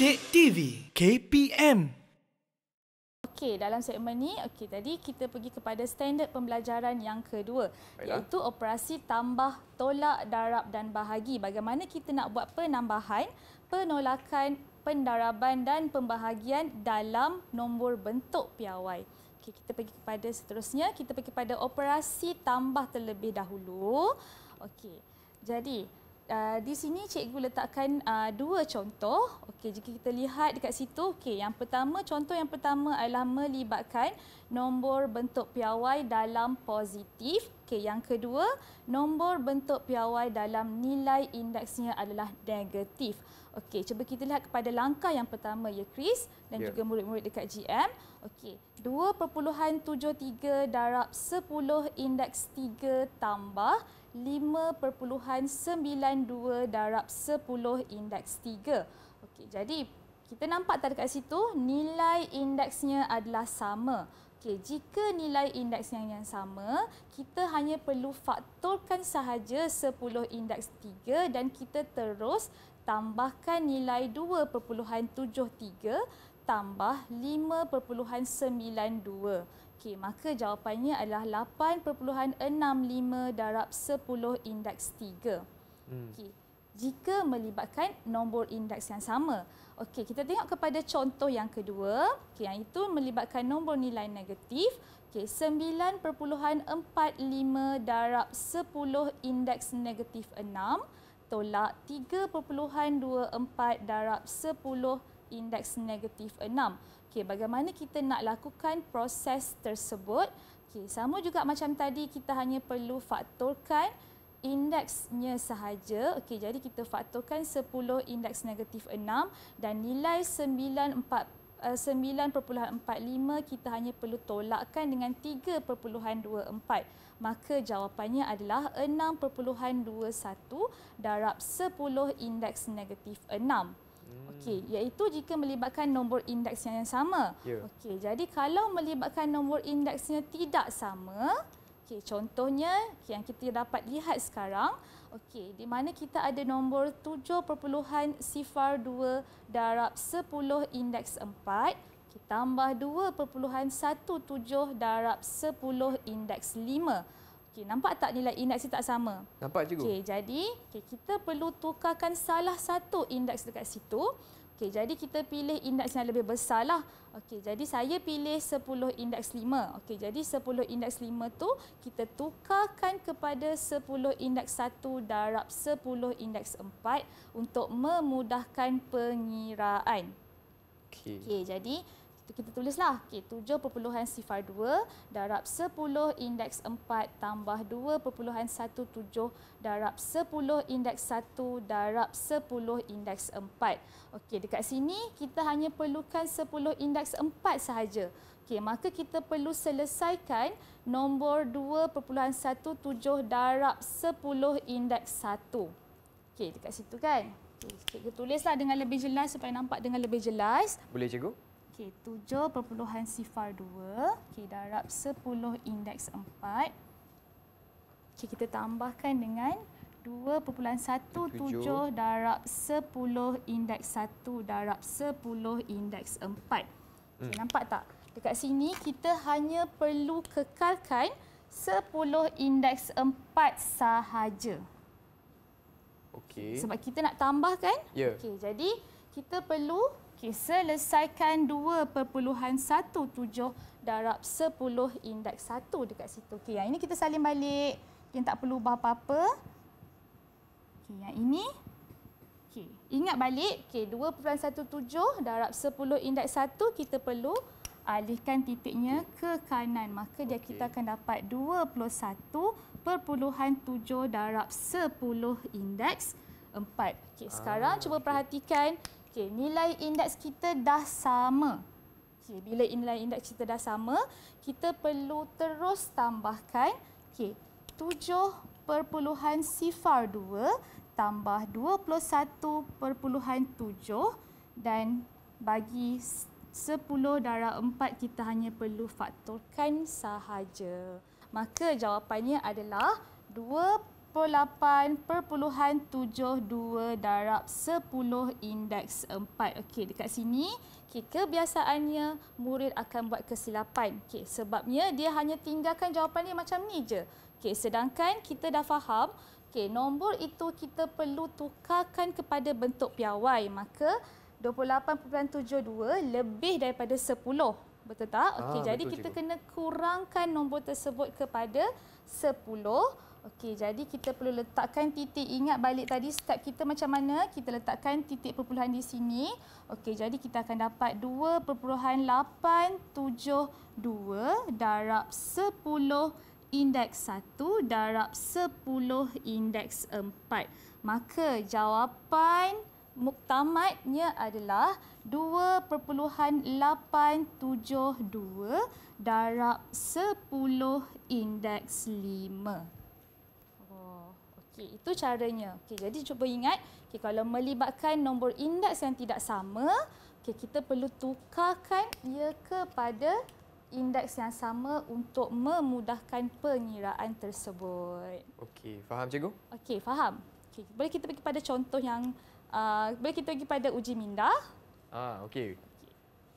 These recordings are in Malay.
Didik TV KPM. Okey, dalam segmen ni, tadi kita pergi kepada standard pembelajaran yang kedua, iaitu operasi tambah, tolak, darab dan bahagi. Bagaimana kita nak buat penambahan, penolakan, pendaraban dan pembahagian dalam nombor bentuk piawai. Okey, kita pergi kepada seterusnya, kita pergi kepada operasi tambah terlebih dahulu. Okey, jadi di sini cikgu letakkan dua contoh. Okey, jika kita lihat dekat situ, okey, contoh yang pertama adalah melibatkan nombor bentuk piawai dalam positif. Okey, yang kedua, nombor bentuk piawai dalam nilai indeksnya adalah negatif. Okey, cuba kita lihat kepada langkah yang pertama ya Chris dan juga murid-murid dekat GM. Okey, 2.73 darab 10 indeks 3 tambah 5.92 darab 10 indeks 3. Okey, jadi kita nampak tak dekat situ nilai indeksnya adalah sama. Okey, jika nilai indeksnya yang sama, kita hanya perlu faktorkan sahaja 10 indeks 3 dan kita terus tambahkan nilai 2.73 tambah 5.92. Okey, maka jawapannya adalah 8.65 darab 10 indeks 3. Okey, jika melibatkan nombor indeks yang sama. Okey, kita tengok kepada contoh yang kedua, yang itu melibatkan nombor nilai negatif. Okey, 9.45 darab 10 indeks negatif 6 tolak 3.24 darab 10 indeks negatif 6. Okey, bagaimana kita nak lakukan proses tersebut? Okey, sama juga macam tadi, kita hanya perlu faktorkan indeksnya sahaja. Okey, jadi kita faktorkan 10 indeks negatif 6 dan nilai 9.45 kita hanya perlu tolakkan dengan 3.24. Maka jawapannya adalah 6.21 darab 10 indeks negatif 6. Okey, iaitu jika melibatkan nombor indeks yang sama. Okey, jadi kalau melibatkan nombor indeksnya tidak sama, okey, contohnya yang kita dapat lihat sekarang, okey, di mana kita ada nombor 7.02 darab 10 indeks 4, tambah 2.17 darab 10 indeks 5. Okey, nampak tak nilai indeks tak sama? Nampak, cikgu. Okey, jadi kita perlu tukarkan salah satu indeks dekat situ. Okey, jadi kita pilih indeks yang lebih besar lah. Okey, jadi saya pilih 10 indeks 5. Okey, jadi 10 indeks 5 tu kita tukarkan kepada 10 indeks 1 darab 10 indeks 4 untuk memudahkan pengiraan. Okey, jadi kita tulislah, okey, 7.02 darab 10 indeks 4 tambah 2.17 darab 10 indeks 1 darab 10 indeks 4. Okey, dekat sini kita hanya perlukan 10 indeks 4 sahaja. Okey, maka kita perlu selesaikan nombor 2.17 darab 10 indeks 1. Okey, dekat situ kan. Okey, cikgu tulislah dengan lebih jelas supaya nampak dengan lebih jelas. Boleh, cikgu? Okey, 7.02 okey, darab 10 indeks 4. Okey, kita tambahkan dengan 2.17 darab 10 indeks 1 darab 10 indeks 4. Okey, nampak tak? Dekat sini kita hanya perlu kekalkan 10 indeks 4 sahaja. Okey. Sebab kita nak tambahkan. Ya. Okey, jadi kita perlu selesaikan 2.17 darab 10 indeks 1 dekat situ. Okey, yang ini kita salin balik. Yang tak perlu ubah apa-apa. Okey, yang ini. Okey, ingat balik. Okey, 2.17 darab 10 indeks 1 kita perlu alihkan titiknya ke kanan. Maka kita akan dapat 21.7 darab 10 indeks 4. Okey, sekarang cuba perhatikan. Okey, nilai indeks kita dah sama. Okey, bila nilai indeks kita dah sama, kita perlu terus tambahkan. Okey, 7.02 tambah 21.7 dan bagi 10 darab 4 kita hanya perlu faktorkan sahaja. Maka jawapannya adalah 28.72 darab 10 indeks 4. Okey, dekat sini kebiasaannya murid akan buat kesilapan. Okey, sebabnya dia hanya tinggalkan jawapan dia macam ni je. Okey, sedangkan kita dah faham, okey, nombor itu kita perlu tukarkan kepada bentuk piawai. Maka 28.72 lebih daripada 10. Betul tak? Okey, jadi kita kena kurangkan nombor tersebut kepada 10. Okey, jadi kita perlu letakkan titik. Ingat balik tadi step kita macam mana? Kita letakkan titik perpuluhan di sini. Okey, jadi kita akan dapat 2.872 darab 10 indeks 1 darab 10 indeks 4. Maka jawapan muktamadnya adalah 2.872 darab 10 indeks 5. Okey, itu caranya. Okey, jadi cuba ingat, okey, kalau melibatkan nombor indeks yang tidak sama, okey, kita perlu tukarkan ia kepada indeks yang sama untuk memudahkan pengiraan tersebut. Okey, faham cikgu? Okey, faham. Okey, boleh kita pergi pada contoh yang boleh kita pergi pada uji minda. Okey.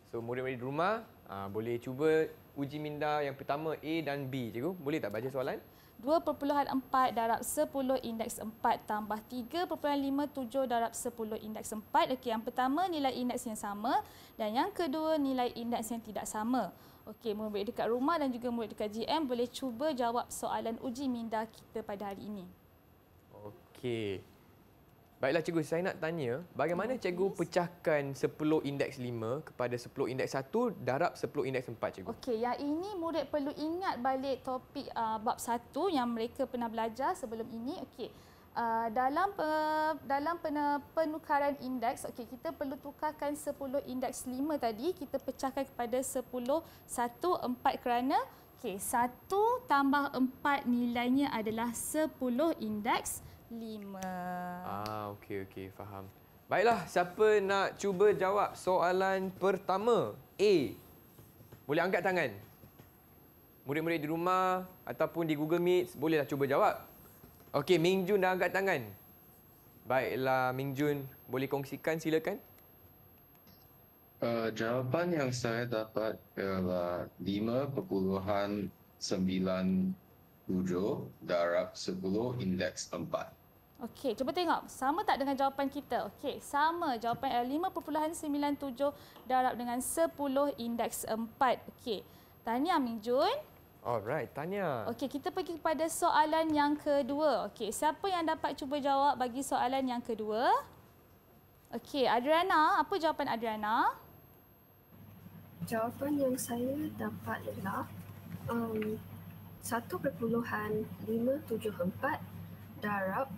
So murid-murid di rumah boleh cuba uji minda yang pertama A dan B, cikgu. Boleh tak baca soalan? 2.4 darab 10 indeks 4 tambah 3.57 darab 10 indeks 4. Okey, yang pertama nilai indeks yang sama dan yang kedua nilai indeks yang tidak sama. Okey, murid dekat rumah dan juga murid dekat GM boleh cuba jawab soalan uji minda kita pada hari ini. Okey. Baiklah cikgu, saya nak tanya, bagaimana cikgu pecahkan 10 indeks 5 kepada 10 indeks 1 darab 10 indeks 4, cikgu? Okey, yang ini murid perlu ingat balik topik bab 1 yang mereka pernah belajar sebelum ini. Okey. Dalam penukaran indeks, okey, kita perlu tukarkan 10 indeks 5 tadi, kita pecahkan kepada 10 1 4 kerana okey, 1 tambah 4 nilainya adalah 10 indeks 5. Okey, faham. Baiklah, siapa nak cuba jawab soalan pertama? A. Boleh angkat tangan. Murid-murid di rumah ataupun di Google Meet bolehlah cuba jawab. Okey, Ming Jun dah angkat tangan. Baiklah, Ming Jun, boleh kongsikan, silakan. Jawapan yang saya dapat ialah 5.97 darab 10 indeks 4. Okey, cuba tengok. Sama tak dengan jawapan kita? Okey, sama. Jawapan adalah 5.97 darab dengan 10 indeks 4. Okey, tahniah Ming Jun. Alright, tanya. Okey, kita pergi kepada soalan yang kedua. Okey, siapa yang dapat cuba jawab bagi soalan yang kedua? Okey, Adriana. Apa jawapan Adriana? Jawapan yang saya dapat ialah 1.574 darab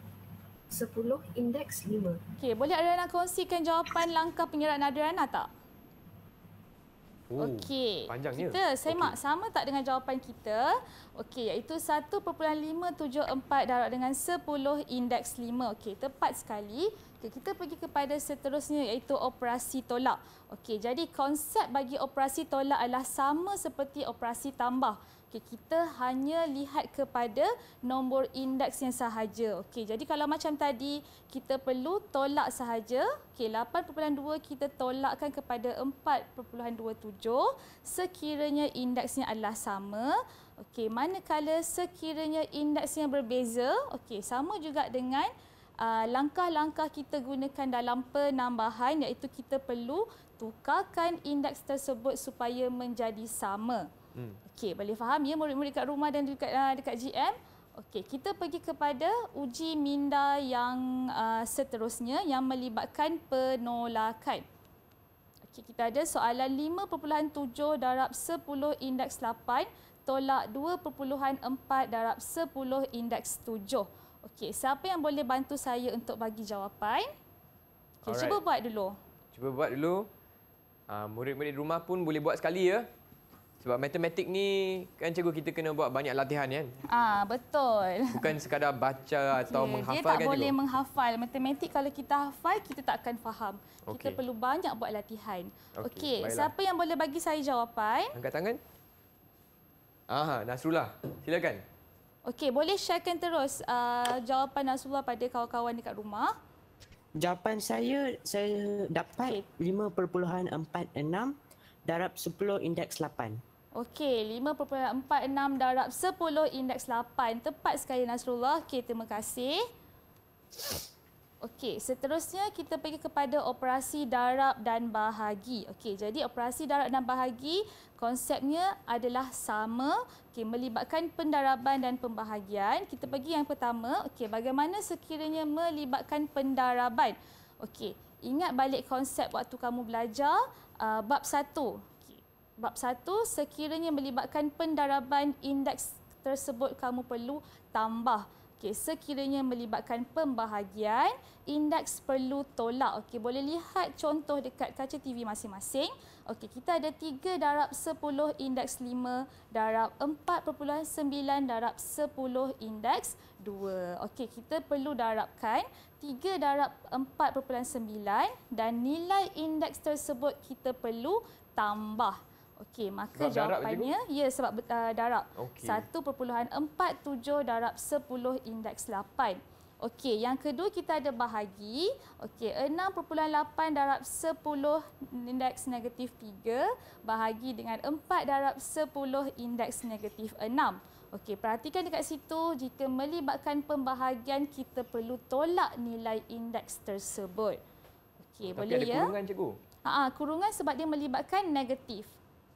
10 indeks 5. Okey, boleh Adriana kongsikan jawapan langkah pengiraan Adriana tak? Okey, panjangnya. Kita semak sama tak dengan jawapan kita? Okey, iaitu 1.574 darab dengan 10 indeks 5. Okey, tepat sekali. Okey, kita pergi kepada seterusnya iaitu operasi tolak. Okey, jadi konsep bagi operasi tolak adalah sama seperti operasi tambah. Okey, kita hanya lihat kepada nombor indeks yang sahaja. Okey, jadi kalau macam tadi kita perlu tolak sahaja. Okey, 8.2 kita tolakkan kepada 4.27 sekiranya indeksnya adalah sama. Okey, manakala sekiranya indeksnya berbeza, okey, sama juga dengan langkah-langkah kita gunakan dalam penambahan iaitu kita perlu tukarkan indeks tersebut supaya menjadi sama. Okey, boleh faham ya murid-murid dekat rumah dan dekat GM? Okey, kita pergi kepada uji minda yang seterusnya yang melibatkan penolakan. Okey, kita ada soalan 5.7 darab 10 indeks 8 tolak 2.4 darab 10 indeks 7. Okey, siapa yang boleh bantu saya untuk bagi jawapan? Okey, cuba buat dulu. Cuba buat dulu. Murid-murid rumah pun boleh buat sekali ya. Sebab matematik ni kan cikgu kita kena buat banyak latihan kan? Betul. Bukan sekadar baca atau menghafal dia tak kan boleh cikgu? menghafal. Matematik kalau kita hafal kita tak akan faham. Kita perlu banyak buat latihan. Okey, siapa yang boleh bagi saya jawapan? Angkat tangan. Nasrullah, silakan. Okey, boleh sharekan terus jawapan Nasrullah pada kawan-kawan dekat rumah. Jawapan saya dapat 5.46 darab 10 indeks 8. Okey, 5.46 darab 10 indeks 8. Tepat sekali Nasrullah. Okey, terima kasih. Okey, seterusnya kita pergi kepada operasi darab dan bahagi. Okey, jadi operasi darab dan bahagi konsepnya adalah sama. Okey, melibatkan pendaraban dan pembahagian. Kita pergi yang pertama. Okey, bagaimana sekiranya melibatkan pendaraban? Okey, ingat balik konsep waktu kamu belajar bab 1. Okey, bab 1 sekiranya melibatkan pendaraban indeks tersebut kamu perlu tambah. Okey, sekiranya melibatkan pembahagian, indeks perlu tolak. Okey, boleh lihat contoh dekat kaca TV masing-masing. Okey, kita ada 3 darab 10 indeks 5 darab 4.9 darab 10 indeks 2. Okey, kita perlu darabkan 3 darab 4.9 dan nilai indeks tersebut kita perlu tambah. Okey, maka sebab jawapannya sebab darab. Okey. 1.47 darab 10 indeks 8. Okey, yang kedua kita ada bahagi. Okey, 6.8 darab 10 indeks negatif 3 bahagi dengan 4 darab 10 indeks negatif 6. Okey, perhatikan dekat situ, jika melibatkan pembahagian kita perlu tolak nilai indeks tersebut. Okey, Tapi boleh ada ya? kurungan cikgu. Kurungan sebab dia melibatkan negatif.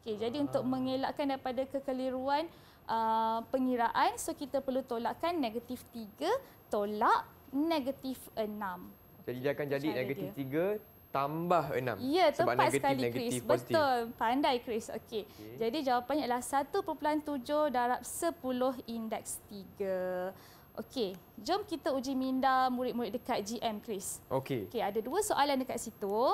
Okey, jadi untuk mengelakkan daripada kekeliruan pengiraan, so kita perlu tolakkan negatif 3 tolak negatif 6. Jadi dia akan jadi Cara negatif dia. 3 tambah 6. Ya, sebab tepat negatif, sekali negatif, Chris. positif. Betul, pandai Chris. Okey. Jadi jawapannya adalah 1.7 darab 10 indeks 3. Okey, jom kita uji minda murid-murid dekat GM Chris. Okey. Okey, ada 2 soalan dekat situ.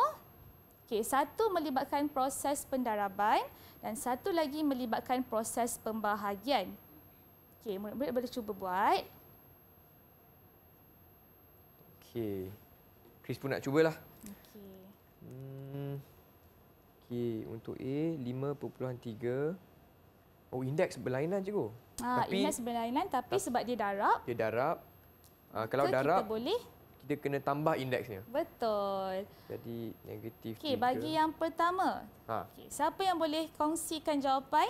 Okey, satu melibatkan proses pendaraban dan satu lagi melibatkan proses pembahagian. Okey, murid-murid boleh cuba buat. Okey. Chris pun nak cubalah. Okey. Okey, untuk A 5.3. Oh, indeks berlainan cikgu. Indeks berlainan tapi sebab dia darab, Dia darab. Kalau kita darab, boleh. kita kena tambah indeksnya. Betul. Jadi negatif 3. Okey, bagi yang pertama. Okey, siapa yang boleh kongsikan jawapan?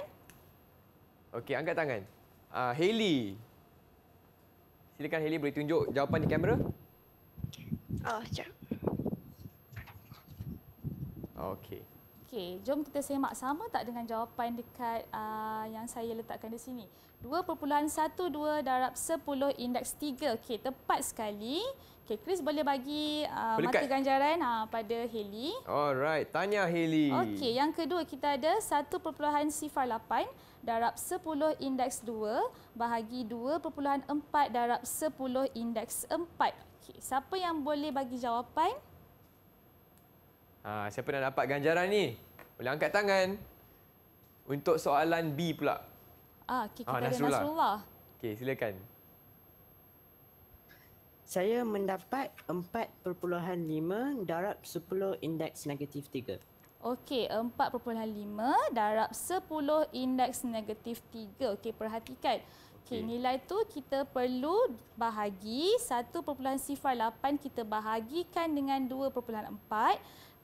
Okey, angkat tangan. Hailey. Silakan Hailey, boleh tunjuk jawapan di kamera? Sekejap. Okey. Okey, jom kita semak sama tak dengan jawapan dekat yang saya letakkan di sini. 2.12 darab 10 indeks 3. Okey, tepat sekali. Okey, Chris boleh bagi markah ganjaran pada Hailey. Alright, tanya Hailey. Okey, yang kedua kita ada 1.08 darab 10 indeks 2 bahagi 2.4 darab 10 indeks 4. Okey, siapa yang boleh bagi jawapan? Siapa nak dapat ganjaran ni? Boleh angkat tangan. Untuk soalan B pula. Okey, kita ada Nasrullah. Okey, silakan. Saya mendapat 4.5 darab 10 indeks negatif 3. Okey, 4.5 darab 10 indeks negatif 3. Okey, perhatikan. Okey, nilai tu kita perlu bahagi 1.08 kita bahagikan dengan 2.4.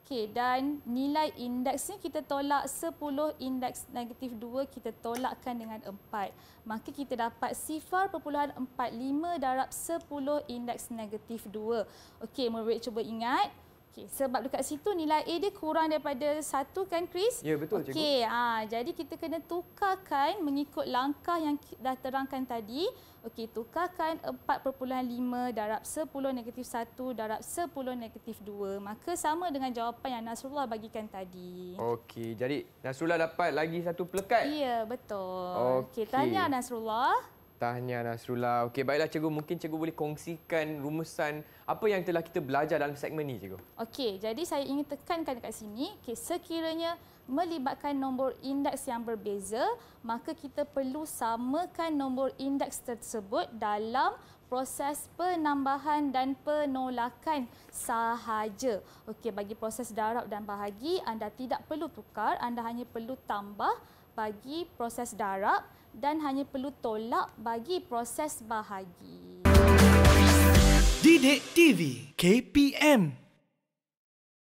Okey, dan nilai indeksnya kita tolak 10 indeks negatif 2 kita tolakkan dengan 4. Maka kita dapat 0.45 darab 10 indeks negatif 2. Okey, murid cuba ingat. Okey, sebab dekat situ nilai A dia kurang daripada 1 kan Chris? Ya, betul cikgu. Okey, jadi kita kena tukarkan mengikut langkah yang dah terangkan tadi. Okey, tukarkan 4.5 darab 10 negatif 1 darab 10 negatif 2. Maka sama dengan jawapan yang Nasrullah bagikan tadi. Okey, jadi Nasrullah dapat lagi satu pelekat. Ya, betul. Okey. Okey, tanya Nasrullah. Tahniah Nasrullah. Okey, baiklah cikgu, mungkin cikgu boleh kongsikan rumusan apa yang telah kita belajar dalam segmen ni cikgu. Okey, jadi saya ingin tekankan dekat sini, sekiranya melibatkan nombor indeks yang berbeza, maka kita perlu samakan nombor indeks tersebut dalam proses penambahan dan penolakan sahaja. Okey, bagi proses darab dan bahagi, anda tidak perlu tukar, anda hanya perlu tambah bagi proses darab dan hanya perlu tolak bagi proses bahagi. Didik TV KPM